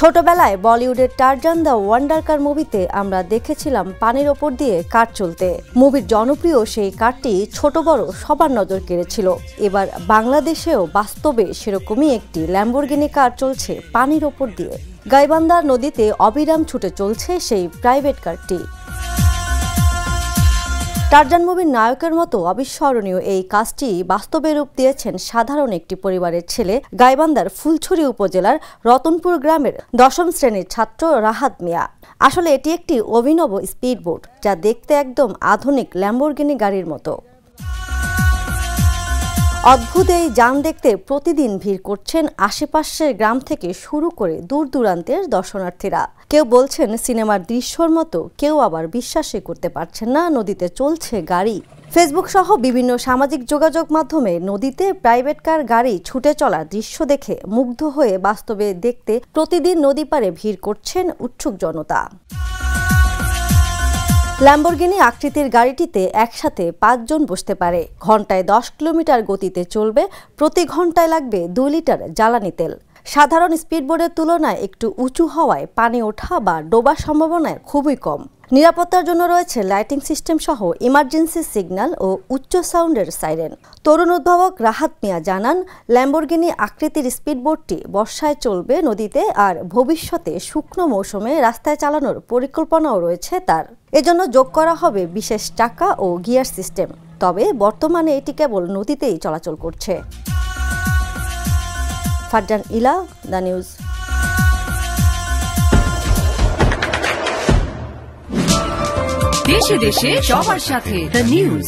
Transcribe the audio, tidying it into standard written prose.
ছোটবেলায় বলিউডের Tarzan the wonder কার মুভিতে আমরা দেখেছিলাম পানির ওপর দিয়ে কার চলতে। মুভির জনপ্রিয় সেই কারটি ছোট বড় সবার নজর কেড়েছিল। এবার বাংলাদেশেও বাস্তবে সেরকমই একটি ল্যাম্বরগিনি কার চলছে পানির ওপর দিয়ে। গাইবান্ধার নদীতে অবিরাম ছুটে চলছে সেই প্রাইভেট কারটি। টারজান মুভির নায়কের মতো অবিস্মরণীয় এই কাজটি বাস্তবে রূপ দিয়েছেন সাধারণ একটি পরিবারের ছেলে, গাইবান্ধার ফুলছড়ি উপজেলার রতনপুর গ্রামের 10ম শ্রেণীর ছাত্র রাহাত মিয়া। আসলে এটি একটি অভিনব স্পিডবোট, যা দেখতে একদম আধুনিক ল্যাম্বরগিনি গাড়ির মতো। অদ্ভুত এই যান দেখতে প্রতিদিন ভিড় করছেন আশেপাশের গ্রাম থেকে শুরু করে দূর দূরান্তের দর্শনার্থীরা। কেউ বলছেন সিনেমার দৃশ্যর মতো, কেউ আবার বিশ্বাসই করতে পারছেন না নদীতে চলছে গাড়ি। ফেসবুক সহ বিভিন্ন সামাজিক যোগাযোগ মাধ্যমে নদীতে প্রাইভেট কার গাড়ি ছুটে চলার দৃশ্য দেখে মুগ্ধ হয়ে বাস্তবে দেখতে প্রতিদিন নদী পাড়ে ভিড় করছেন উৎসুক জনতা। ল্যাম্বরগিনি আকৃতির গাড়িটিতে একসাথে 5 জন বসতে পারে। ঘন্টায় 10 কিলোমিটার গতিতে চলবে। প্রতি ঘন্টায় লাগবে 2 লিটার জ্বালানি তেল। সাধারণ স্পিডবোটের তুলনায় একটু উঁচু হওয়ায় পানি ওঠা বা ডোবার সম্ভাবনা খুবই কম। নিরাপত্তার জন্য রয়েছে লাইটিং সিস্টেম সহ ইমার্জেন্সি সিগন্যাল ও উচ্চ সাউন্ডের সাইরেন। তরুণ উদ্ভাবক রাহাত মিয়া জানান, ল্যাম্বরগিনি আকৃতির স্পিডবোটটি বর্ষায় চলবে নদীতে, আর ভবিষ্যতে শুকনো মৌসুমে রাস্তায় চালানোর পরিকল্পনাও রয়েছে তার। এজন্য যোগ করা হবে বিশেষ চাকা ও গিয়ার সিস্টেম। তবে বর্তমানে এটি কেবল নদীতেই চলাচল করছে। ফারজান ইলা, দ্য নিউজ। দেশে দেশে সবার সাথে, দ্য নিউজ।